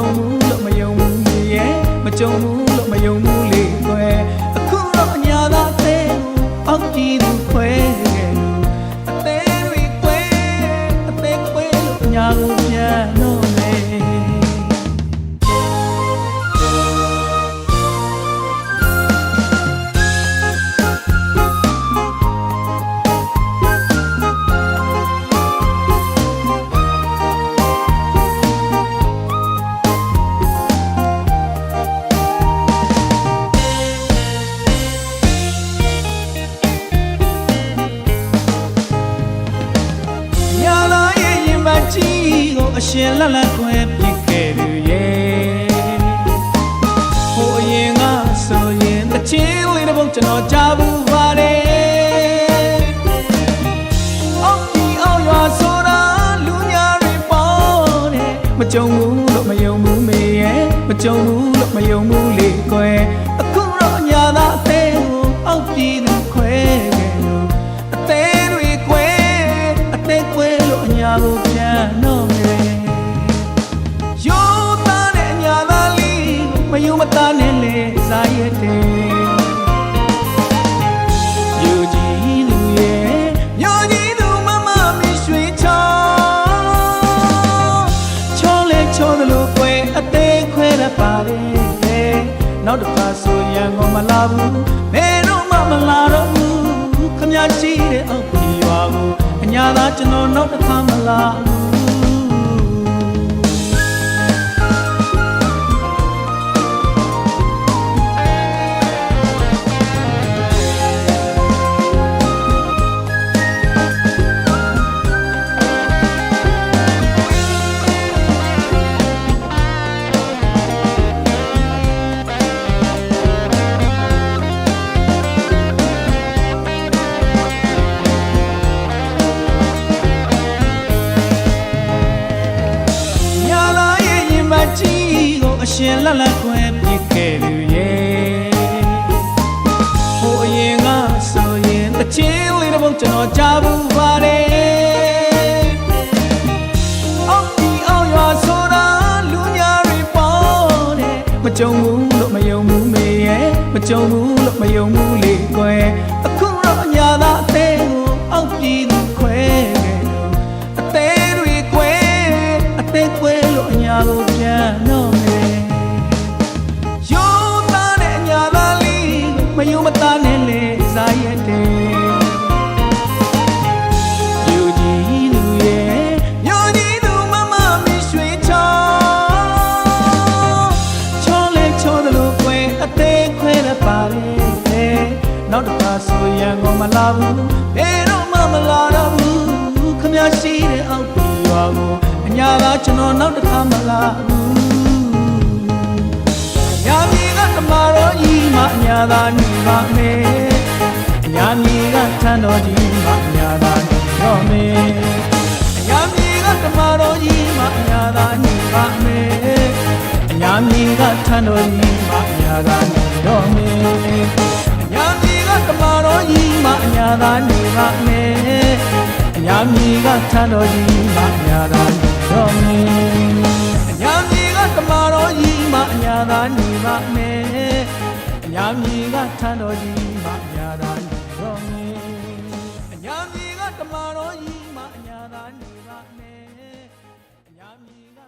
ုံဘူးလို့မယုံဘူးရဲ့မကြုံဘူးလို့မယုံဘူးလေကွယ်အခုတော့အညာသာသေးအောက်ကြည့်သူခွဲခဲ့လို့အသေးတွေခွဲအသေးခွဲလို့ညာကိုပြန်တော့လေအရှင်လတ်လတ်ခွဲပြစ်ခဲ့သူရဲ့ဟိုအရင်ကဆိုရင်တချင်းလေးတစ်ပုတ်ကျွန်တော်ကြားဘူးပါတယ်အောက်ဒီအောက်ရွာဆိုတာလူညာတွေပေါ်တယ်မကြုံဘူးလို့မယုံဘူးမေရဲ့မကြုံဘူးလို့မယုံဘူးလေကွယ်အခုတော့အညာသာအသေးကိုအောက်ဒီသူခွဲခဲ့လို့အသေးတွေခွဲအသေးခွဲလို့အညာကိုပြန်တော့မယုံမသားနဲ့လေစားရတဲ့ယူကြည်သူရဲ့မျိုးကြီးသူမမမရွှေချောချောလေချောသလိုကွယ်အသေးခွဲရပါလေနောက်တစ်ခါဆိုရန်ကုန်မလာဘူးဘယ်တော့မှမလာတော့ဘူးခမရှိတဲ့အောက်ပြည်ရွာကိုအညာသာကျွန်တော်နောက်တစ်ခါမလာဘူးအရှင်လတ်လတ်ခွဲပြစ်ခဲ့သူရဲ့ဟိုအရင်ကဆိုရင်တချင်းလေးတစ်ပုတ်ကျွန်တော်ကြားဘူးပါတယ်အောက်ဒီအောက်ရွာဆိုတာလူညာတွေပေါ်တယ်မကြုံဘူးလို့မယုံဘူးမေရဲ့မကြုံဘူးလို့မယုံဘူးလေကွယ်အခုတော့အညာသာအသေးကိုအောက်ပြည်သူခွဲခဲ့လို့အသေးတွေခွဲအသေးခွဲလို့အညာကိုပြန်တော့မယုံမသားနဲ့လေစားရတဲ့ယူကြည်သူရဲ့မျိုးကြီးသူမမမရွှေချောချောလေချောသလိုကွယ်အသေးခွဲရပါလေနောက်တစ်ခါဆိုရန်ကုန်မလာဘူးဘယ်တော့မှမလာတော့ဘူးခမရှိတဲ့အောက်ပြည်ရွာကိုအညာသာကျွန်တော်နောက်တစ်ခါမလာဘူးညာမီကတမတော်ကြီးမအညာသာနေပါမယ်ညာမီကထန်တော်ကြီးမအညာသာနေတော့မယ်ညာမီကတမတော်ကြီးမအညာသာနေပါမယ်ညာမီကထန်တော်ကြီးမအညာသာနေတော့မယ်ညာမီကတမတော်ကြီးမအညာသာနေပါမယ်ညာမီကထန်တော်ကြီးမအညာသာနေတော့မယ်ညာမီကတမတော်ကြီးမအညာသာနေပါမယ်ညာမီကထန်တော်ကြီးမအညာသာနေတော့မယ်ညာမီကတမတော်ကြီးမအညာသာနေပါမယ်ညာမီက